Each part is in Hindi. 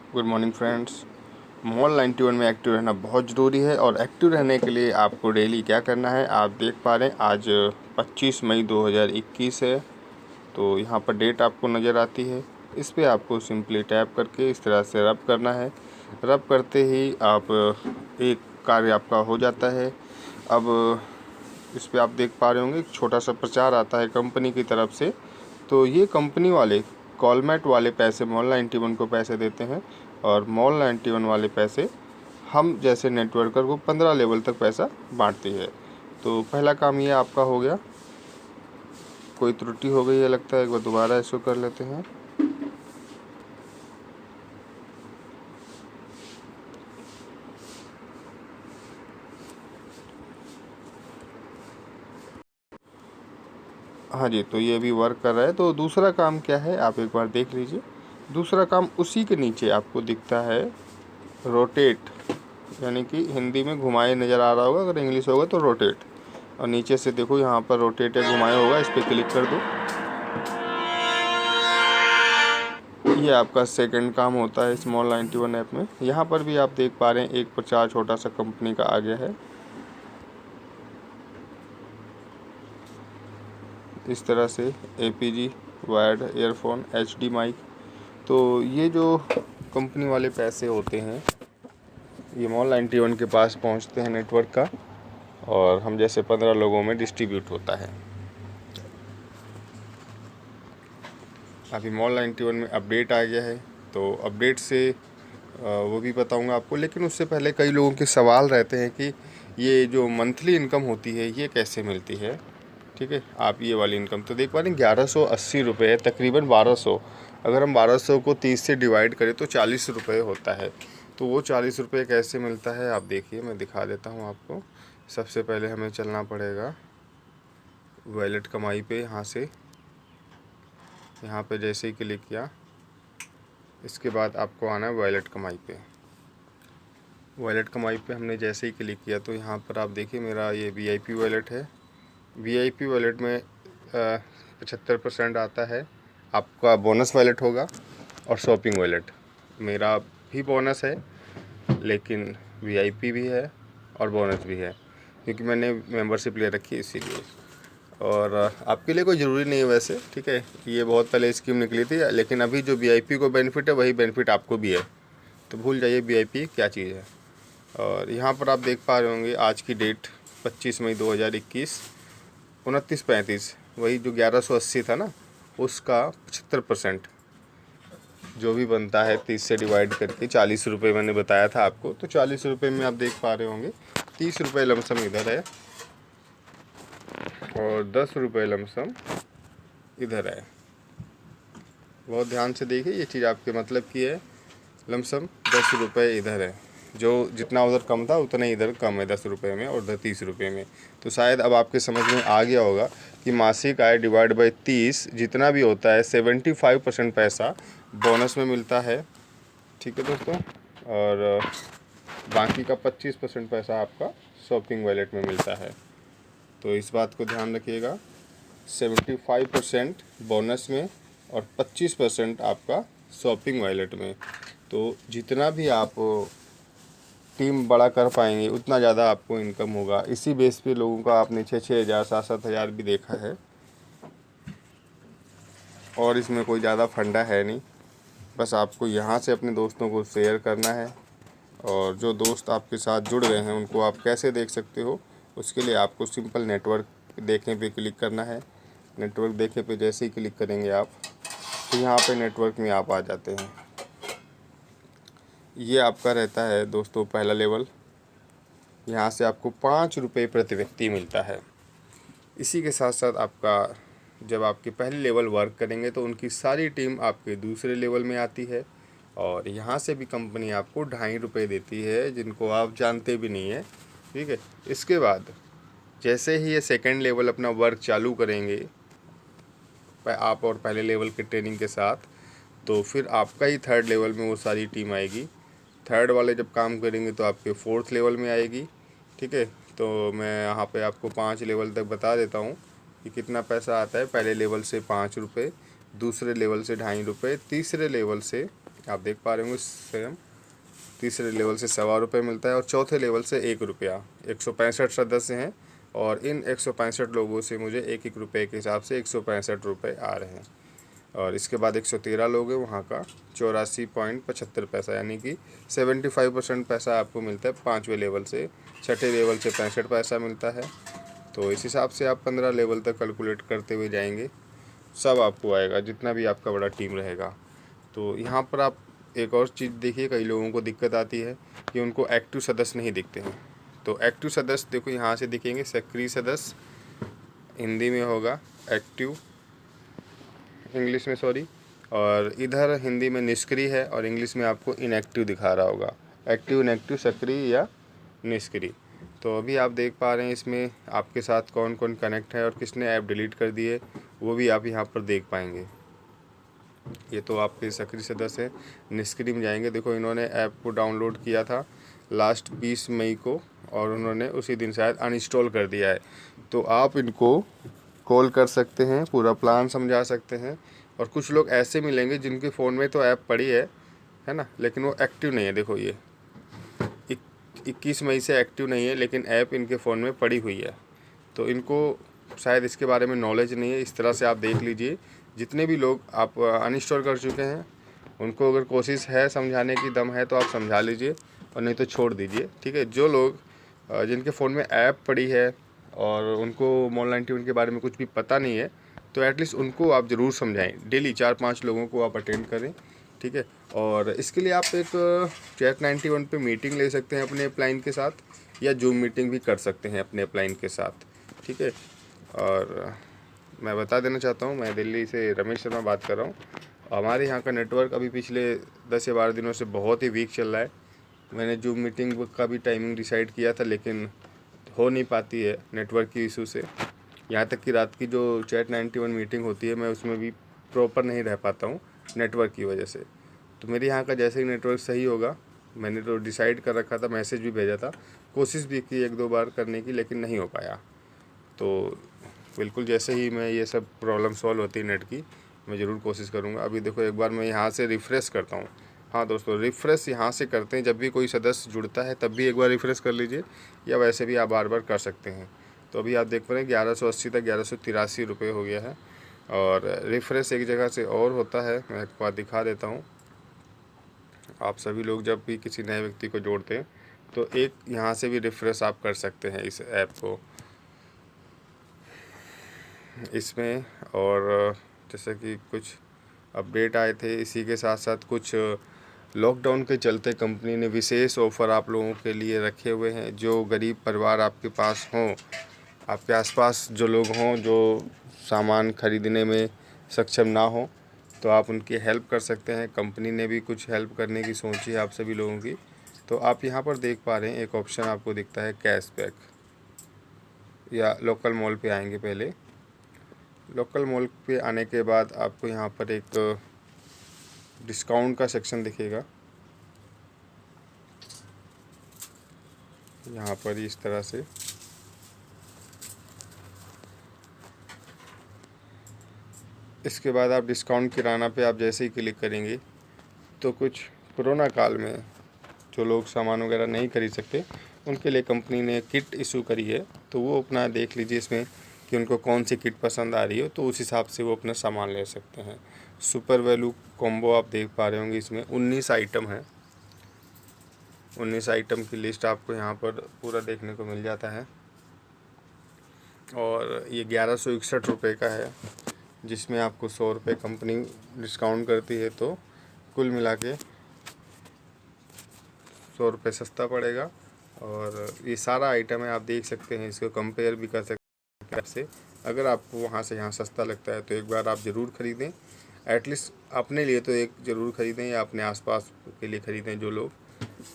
Good morning friends. मॉल 91 में एक्टिव रहना बहुत ज़रूरी है और एक्टिव रहने के लिए आपको डेली क्या करना है, आप देख पा रहे हैं आज 25 मई 2021 है। तो यहाँ पर डेट आपको नज़र आती है। इस पे आपको सिंपली टैप करके इस तरह से रब करना है। रब करते ही आप एक कार्य आपका हो जाता है। अब इस पे आप देख पा रहे होंगे एक छोटा सा प्रचार आता है कंपनी की तरफ से। तो ये कंपनी वाले कॉलमेट वाले पैसे मॉल 91 को पैसे देते हैं और मॉल 91 वाले पैसे हम जैसे नेटवर्कर को 15 लेवल तक पैसा बांटती है। तो पहला काम ये आपका हो गया। कोई त्रुटि हो गई है लगता है, एक बार दोबारा इसको कर लेते हैं। हाँ जी, तो ये अभी वर्क कर रहा है। तो दूसरा काम क्या है आप एक बार देख लीजिए। दूसरा काम उसी के नीचे आपको दिखता है रोटेट, यानी कि हिंदी में घुमाए नज़र आ रहा होगा, अगर इंग्लिश होगा तो रोटेट। और नीचे से देखो यहाँ पर रोटेट है, घुमाया होगा, इस पर क्लिक कर दो। ये आपका सेकंड काम होता है स्मॉल 91 ऐप में। यहाँ पर भी आप देख पा रहे हैं एक प्रचार छोटा सा कंपनी का आ गया है। इस तरह से APG wired earphone HD mic. तो ये जो कंपनी वाले पैसे होते हैं ये मॉल 91 के पास पहुंचते हैं नेटवर्क का, और हम जैसे 15 लोगों में डिस्ट्रीब्यूट होता है। अभी मॉल 91 में अपडेट आ गया है, तो अपडेट से वो भी बताऊंगा आपको। लेकिन उससे पहले कई लोगों के सवाल रहते हैं कि ये जो मंथली इनकम होती है ये कैसे मिलती है। ठीक है, आप ये वाली इनकम तो देख पा रहे हैं 1180 रुपये है, तकरीबन 1200। अगर हम 1200 को 30 से डिवाइड करें तो 40 रुपये होता है। तो वो 40 रुपये कैसे मिलता है आप देखिए, मैं दिखा देता हूँ आपको। सबसे पहले हमें चलना पड़ेगा वॉलेट कमाई पे। यहाँ पे जैसे ही क्लिक किया इसके बाद आपको आना है वॉलेट कमाई पे। वॉलेट कमाई पे हमने जैसे ही क्लिक किया तो यहाँ पर आप देखिए मेरा ये VIP वॉलेट है। VIP वॉलेट में 75% आता है आपका बोनस वॉलेट होगा, और शॉपिंग वॉलेट मेरा भी बोनस है, लेकिन VIP भी है और बोनस भी है, क्योंकि मैंने मेंबरशिप ले रखी है इसीलिए। और आपके लिए कोई ज़रूरी नहीं है वैसे, ठीक है, ये बहुत पहले स्कीम निकली थी, लेकिन अभी जो VIP को बेनिफिट है वही बेनिफिट आपको भी है। तो भूल जाइए VIP क्या चीज़ है। और यहाँ पर आप देख पा रहे होंगे आज की डेट 25 मई 2021, 29.35, वही जो 1180 था ना उसका 75% जो भी बनता है 30 से डिवाइड करके 40 रुपये मैंने बताया था आपको। तो 40 रुपये में आप देख पा रहे होंगे 30 रुपये लमसम इधर है और 10 रुपये लमसम इधर है। बहुत ध्यान से देखिए, ये चीज़ आपके मतलब की है। लमसम 10 रुपये इधर है, जो जितना उधर कम था उतना ही इधर कम है 10 रुपये में, और उधर 30 रुपये में। तो शायद अब आपके समझ में आ गया होगा कि मासिक आय डिवाइड बाई 30 जितना भी होता है 75% पैसा बोनस में मिलता है। ठीक है दोस्तों, और बाकी का 25% पैसा आपका शॉपिंग वॉलेट में मिलता है। तो इस बात को ध्यान रखिएगा, 75% बोनस में और 25% आपका शॉपिंग वॉलेट में। तो जितना भी आप टीम बड़ा कर पाएंगे उतना ज़्यादा आपको इनकम होगा। इसी बेस पे लोगों का आपने 6-6 हज़ार 7-7 हज़ार भी देखा है, और इसमें कोई ज़्यादा फंडा है नहीं। बस आपको यहाँ से अपने दोस्तों को शेयर करना है, और जो दोस्त आपके साथ जुड़ गए हैं उनको आप कैसे देख सकते हो, उसके लिए आपको सिंपल नेटवर्क देखने पे क्लिक करना है। नेटवर्क देखे पे जैसे ही क्लिक करेंगे आप तो यहाँ पे नेटवर्क में आप आ जाते हैं। ये आपका रहता है दोस्तों पहला लेवल। यहाँ से आपको 5 रुपये प्रति व्यक्ति मिलता है। इसी के साथ साथ आपका जब आपके पहले लेवल वर्क करेंगे तो उनकी सारी टीम आपके दूसरे लेवल में आती है, और यहाँ से भी कंपनी आपको 2.5 रुपये देती है, जिनको आप जानते भी नहीं है। ठीक है, इसके बाद जैसे ही ये सेकंड लेवल अपना वर्क चालू करेंगे आप और पहले लेवल के ट्रेनिंग के साथ, तो फिर आपका ही थर्ड लेवल में वो सारी टीम आएगी। थर्ड वाले जब काम करेंगे तो आपके फोर्थ लेवल में आएगी। ठीक है, तो मैं यहाँ पे आपको 5 लेवल तक बता देता हूँ कि कितना पैसा आता है। पहले लेवल से 5 रुपये, दूसरे लेवल से 2.5 रुपये, तीसरे लेवल से आप देख पा रहे होंगे सेम। तीसरे लेवल से ₹1.25 मिलता है और चौथे लेवल से ₹1। 165 सदस्य हैं और इन 165 लोगों से मुझे ₹1 के हिसाब से ₹165 आ रहे हैं। और इसके बाद 113 लोग हैं, वहाँ का 84.75 पैसा, यानी कि 75% पैसा आपको मिलता है 5वें लेवल से। छठे लेवल से 65 पैसा मिलता है। तो इस हिसाब से आप 15 लेवल तक कैलकुलेट करते हुए जाएंगे, सब आपको आएगा, जितना भी आपका बड़ा टीम रहेगा। तो यहाँ पर आप एक और चीज़ देखिए, कई लोगों को दिक्कत आती है कि उनको एक्टिव सदस्य नहीं दिखते हैं। तो एक्टिव सदस्य देखो यहाँ से दिखेंगे, सक्रिय सदस्य हिंदी में होगा एक्टिव, इंग्लिश में सॉरी, और इधर हिंदी में निष्क्रिय है और इंग्लिश में आपको इनएक्टिव दिखा रहा होगा। एक्टिव, इनएक्टिव, सक्रिय या निष्क्रिय। तो अभी आप देख पा रहे हैं इसमें आपके साथ कौन कौन कनेक्ट है और किसने ऐप डिलीट कर दिए, वो भी आप यहाँ पर देख पाएंगे। ये तो आपके सक्रिय सदस्य हैं। निष्क्रिय में जाएंगे, देखो इन्होंने ऐप को डाउनलोड किया था लास्ट 20 मई को और उन्होंने उसी दिन शायद अनइंस्टॉल कर दिया है। तो आप इनको कॉल कर सकते हैं, पूरा प्लान समझा सकते हैं। और कुछ लोग ऐसे मिलेंगे जिनके फ़ोन में तो ऐप पड़ी है ना, लेकिन वो एक्टिव नहीं है। देखो ये 21 मई से एक्टिव नहीं है, लेकिन ऐप इनके फ़ोन में पड़ी हुई है। तो इनको शायद इसके बारे में नॉलेज नहीं है। इस तरह से आप देख लीजिए, जितने भी लोग आप अनइंस्टॉल कर चुके हैं उनको अगर कोशिश है समझाने की दम है तो आप समझा लीजिए, और नहीं तो छोड़ दीजिए, ठीक है। जो लोग जिनके फ़ोन में ऐप पड़ी है और उनको ऑनलाइन ट्यून के बारे में कुछ भी पता नहीं है, तो एटलीस्ट उनको आप ज़रूर समझाएं। डेली 4-5 लोगों को आप अटेंड करें, ठीक है। और इसके लिए आप एक Chat91 पे मीटिंग ले सकते हैं अपने अपलाइन के साथ, या जूम मीटिंग भी कर सकते हैं अपने अपलाइन के साथ, ठीक है। और मैं बता देना चाहता हूँ, मैं दिल्ली से रमेश शर्मा बात कर रहा हूँ। हमारे यहाँ का नेटवर्क अभी पिछले 10 या 12 दिनों से बहुत ही वीक चल रहा है। मैंने जूम मीटिंग का भी टाइमिंग डिसाइड किया था, लेकिन हो नहीं पाती है नेटवर्क की इशू से। यहाँ तक कि रात की जो Chat91 मीटिंग होती है, मैं उसमें भी प्रॉपर नहीं रह पाता हूँ नेटवर्क की वजह से। तो मेरे यहाँ का जैसे ही नेटवर्क सही होगा, मैंने तो डिसाइड कर रखा था, मैसेज भी भेजा था, कोशिश भी की 1-2 बार करने की, लेकिन नहीं हो पाया। तो बिल्कुल जैसे ही मैं ये सब प्रॉब्लम सॉल्व होती है नेट की, मैं ज़रूर कोशिश करूँगा। अभी देखो एक बार मैं यहाँ से रिफ़्रेश करता हूँ। हाँ दोस्तों, रिफ़्रेश यहाँ से करते हैं, जब भी कोई सदस्य जुड़ता है तब भी एक बार रिफ़्रेश कर लीजिए, या वैसे भी आप बार बार कर सकते हैं। तो अभी आप देख पा रहे हैं 1180 तक ₹1183 हो गया है। और रिफ़्रेश एक जगह से और होता है, मैं एक बार दिखा देता हूँ। आप सभी लोग जब भी किसी नए व्यक्ति को जोड़ते हैं तो एक यहाँ से भी रिफ़्रेश आप कर सकते हैं इस ऐप को इसमें। और जैसे कि कुछ अपडेट आए थे, इसी के साथ साथ कुछ लॉकडाउन के चलते कंपनी ने विशेष ऑफ़र आप लोगों के लिए रखे हुए हैं। जो गरीब परिवार आपके पास हों, आपके आसपास जो लोग हों जो सामान खरीदने में सक्षम ना हो, तो आप उनकी हेल्प कर सकते हैं। कंपनी ने भी कुछ हेल्प करने की सोची है आप सभी लोगों की। तो आप यहाँ पर देख पा रहे हैं एक ऑप्शन आपको दिखता है कैशबैक, या लोकल मॉल पे आएंगे। पहले लोकल मॉल पे आने के बाद आपको यहाँ पर एक डिस्काउंट का सेक्शन दिखेगा। यहाँ पर इस तरह से इसके बाद आप डिस्काउंट किराना पे आप जैसे ही क्लिक करेंगे तो कुछ कोरोना काल में जो लोग सामान वगैरह नहीं खरीद सकते उनके लिए कंपनी ने किट इशू करी है। तो वो अपना देख लीजिए इसमें कि उनको कौन सी किट पसंद आ रही हो, तो उस हिसाब से वो अपना सामान ले सकते हैं। सुपर वैल्यू कॉम्बो आप देख पा रहे होंगे, इसमें 19 आइटम है। 19 आइटम की लिस्ट आपको यहाँ पर पूरा देखने को मिल जाता है। और ये ₹1161 का है, जिसमें आपको ₹100 कंपनी डिस्काउंट करती है, तो कुल मिला के ₹100 सस्ता पड़ेगा। और ये सारा आइटम है, आप देख सकते हैं, इसको कंपेयर भी कर सकते हैं आपसे। अगर आपको वहाँ से यहाँ सस्ता लगता है तो एक बार आप ज़रूर ख़रीदें। एटलीस्ट अपने लिए तो एक ज़रूर ख़रीदें, या अपने आसपास के लिए ख़रीदें जो लोग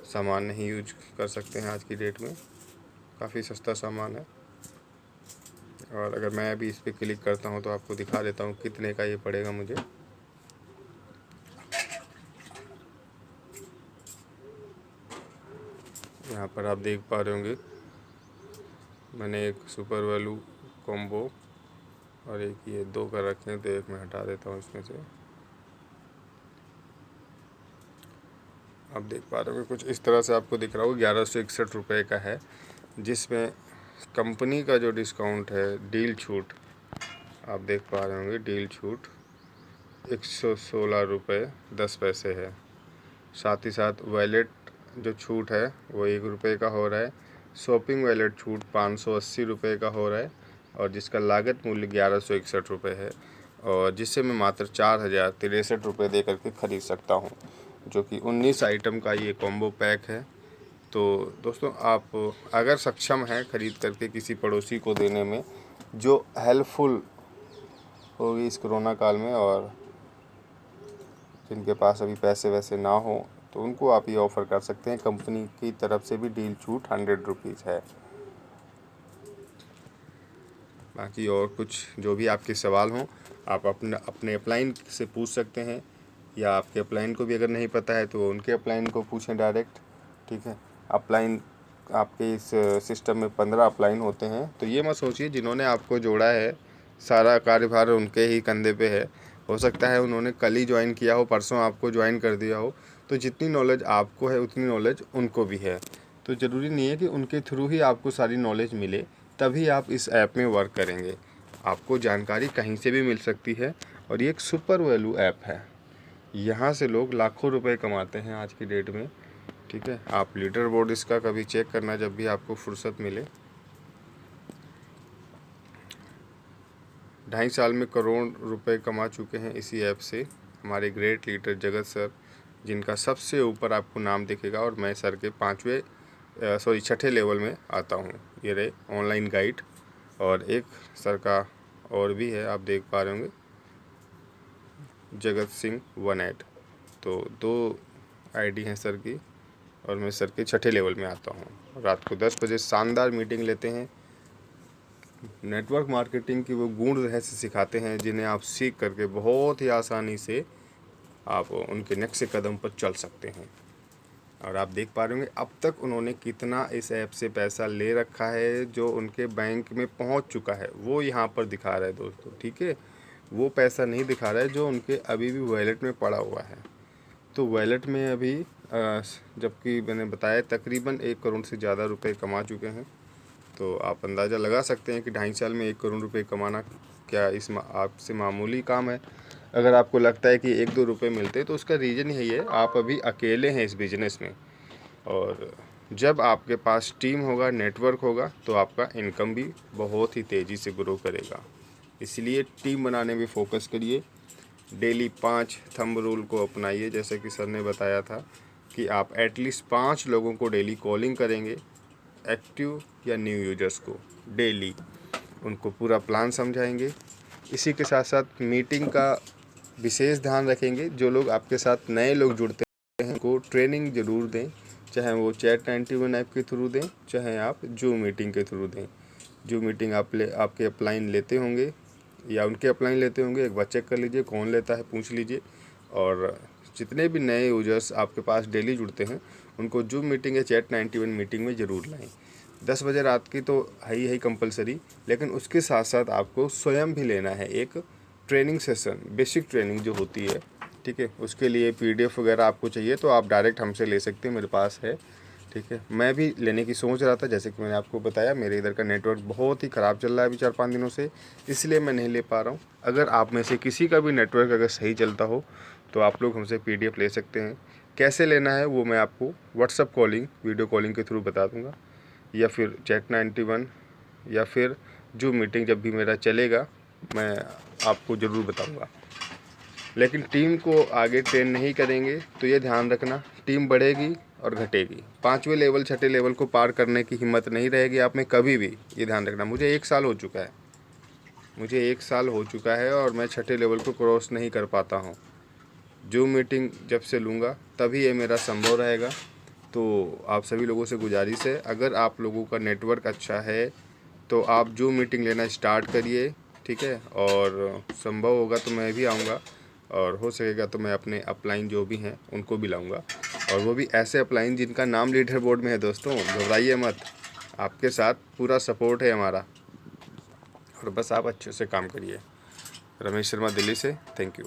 सामान नहीं यूज कर सकते हैं आज की डेट में। काफ़ी सस्ता सामान है। और अगर मैं अभी इस पर क्लिक करता हूँ तो आपको दिखा देता हूँ कितने का ये पड़ेगा मुझे। यहाँ पर आप देख पा रहे होंगे मैंने एक सुपर वैल्यू कॉम्बो और एक ये 2 कर रखे हैं, तो एक मैं हटा देता हूँ इसमें से। आप देख पा रहे होंगे कुछ इस तरह से आपको दिख रहा होगा। 1161 रुपये का है, जिसमें कंपनी का जो डिस्काउंट है, डील छूट आप देख पा रहे होंगे, डील छूट 116 रुपये 10 पैसे है। साथ ही साथ वॉलेट जो छूट है वो 1 रुपये का हो रहा है। शॉपिंग वॉलेट छूट 580 रुपये का हो रहा है, और जिसका लागत मूल्य 1161 रुपये है, और जिससे मैं मात्र 4063 रुपये दे करके ख़रीद सकता हूँ, जो कि 19 आइटम का ये कॉम्बो पैक है। तो दोस्तों, आप अगर सक्षम हैं ख़रीद करके किसी पड़ोसी को देने में, जो हेल्पफुल होगी इस कोरोना काल में, और जिनके पास अभी पैसे वैसे ना हो, तो उनको आप ये ऑफ़र कर सकते हैं। कंपनी की तरफ से भी डील छूट 100 रुपीज़ है। बाकी और कुछ जो भी आपके सवाल हों, आप अपने अपलाइन से पूछ सकते हैं, या आपके अपलाइन को भी अगर नहीं पता है तो उनके अपलाइन को पूछें डायरेक्ट। ठीक है, अपलाइन आपके इस सिस्टम में 15 अपलाइन होते हैं, तो ये मत सोचिए जिन्होंने आपको जोड़ा है सारा कार्यभार उनके ही कंधे पे है। हो सकता है उन्होंने कल ही ज्वाइन किया हो, परसों आपको ज्वाइन कर दिया हो, तो जितनी नॉलेज आपको है उतनी नॉलेज उनको भी है। तो ज़रूरी नहीं है कि उनके थ्रू ही आपको सारी नॉलेज मिले तभी आप इस ऐप में वर्क करेंगे। आपको जानकारी कहीं से भी मिल सकती है, और ये एक सुपर वैल्यू ऐप है। यहाँ से लोग लाखों रुपए कमाते हैं आज की डेट में। ठीक है, आप लीडर बोर्ड इसका कभी चेक करना जब भी आपको फुर्सत मिले। 2.5 साल में करोड़ रुपए कमा चुके हैं इसी ऐप से हमारे ग्रेट लीडर जगत सर, जिनका सबसे ऊपर आपको नाम दिखेगा, और मैं सर के 6ठे लेवल में आता हूँ। ये रहे ऑनलाइन गाइड, और एक सर का और भी है, आप देख पा रहे होंगे, जगत सिंह 18। तो 2 आईडी हैं सर की, और मैं सर के 6ठे लेवल में आता हूँ। रात को 10 बजे शानदार मीटिंग लेते हैं। नेटवर्क मार्केटिंग की वो गूढ़ रहस्य सिखाते हैं, जिन्हें आप सीख करके बहुत ही आसानी से आप उनके नेक्स्ट कदम पर चल सकते हैं। और आप देख पा रहे होंगे अब तक उन्होंने कितना इस ऐप से पैसा ले रखा है, जो उनके बैंक में पहुंच चुका है वो यहाँ पर दिखा रहा है दोस्तों। ठीक है, वो पैसा नहीं दिखा रहा है जो उनके अभी भी वॉलेट में पड़ा हुआ है। तो वॉलेट में अभी जबकि मैंने बताया तकरीबन 1 करोड़ से ज़्यादा रुपए कमा चुके हैं। तो आप अंदाज़ा लगा सकते हैं कि 2.5 साल में 1 करोड़ रुपए कमाना क्या आपसे मामूली काम है। अगर आपको लगता है कि 1-2 रुपये मिलते, तो उसका रीज़न यही है, आप अभी अकेले हैं इस बिज़नेस में। और जब आपके पास टीम होगा, नेटवर्क होगा, तो आपका इनकम भी बहुत ही तेज़ी से ग्रो करेगा। इसलिए टीम बनाने में फ़ोकस करिए। डेली 5 थंब रूल को अपनाइए, जैसे कि सर ने बताया था कि आप एटलीस्ट 5 लोगों को डेली कॉलिंग करेंगे, एक्टिव या न्यू यूजर्स को डेली उनको पूरा प्लान समझाएंगे। इसी के साथ साथ मीटिंग का विशेष ध्यान रखेंगे। जो लोग आपके साथ नए लोग जुड़ते हैं उनको ट्रेनिंग ज़रूर दें, चाहे वो Chat91 ऐप के थ्रू दें, चाहे आप जूम मीटिंग के थ्रू दें। जूम मीटिंग आपके अपलाइन लेते होंगे या उनके अपलाइन लेते होंगे, एक बार चेक कर लीजिए कौन लेता है, पूछ लीजिए। और जितने भी नए यूजर्स आपके पास डेली जुड़ते हैं उनको जूम मीटिंग या Chat91 मीटिंग में ज़रूर लाएं। 10 बजे रात की तो है ही कंपलसरी, लेकिन उसके साथ साथ आपको स्वयं भी लेना है एक ट्रेनिंग सेशन, बेसिक ट्रेनिंग जो होती है। ठीक है, उसके लिए PDF वगैरह आपको चाहिए तो आप डायरेक्ट हमसे ले सकते हैं, मेरे पास है। ठीक है, मैं भी लेने की सोच रहा था, जैसे कि मैंने आपको बताया मेरे इधर का नेटवर्क बहुत ही ख़राब चल रहा है अभी 4-5 दिनों से, इसलिए मैं नहीं ले पा रहा हूँ। अगर आप में से किसी का भी नेटवर्क अगर सही चलता हो तो आप लोग हमसे PDF ले सकते हैं। कैसे लेना है वो मैं आपको व्हाट्सअप कॉलिंग, वीडियो कॉलिंग के थ्रू बता दूँगा, या फिर Chat91 या फिर जूम मीटिंग जब भी मेरा चलेगा मैं आपको ज़रूर बताऊँगा। लेकिन टीम को आगे ट्रेन नहीं करेंगे तो ये ध्यान रखना, टीम बढ़ेगी और घटेगी। 5वें लेवल 6ठे लेवल को पार करने की हिम्मत नहीं रहेगी आप में कभी भी, ये ध्यान रखना। मुझे 1 साल हो चुका है, और मैं 6ठे लेवल को क्रॉस नहीं कर पाता हूँ। जूम मीटिंग जब से लूँगा तभी ये मेरा संभव रहेगा। तो आप सभी लोगों से गुजारिश है, अगर आप लोगों का नेटवर्क अच्छा है तो आप जूम मीटिंग लेना स्टार्ट करिए। ठीक है, और संभव होगा तो मैं भी आऊँगा, और हो सकेगा तो मैं अपने अपलाइन जो भी हैं उनको भी लाऊंगा, और वो भी ऐसे अपलाइन जिनका नाम लीडर बोर्ड में है। दोस्तों घबराइए मत, आपके साथ पूरा सपोर्ट है हमारा, और बस आप अच्छे से काम करिए। रमेश शर्मा, दिल्ली से, थैंक यू।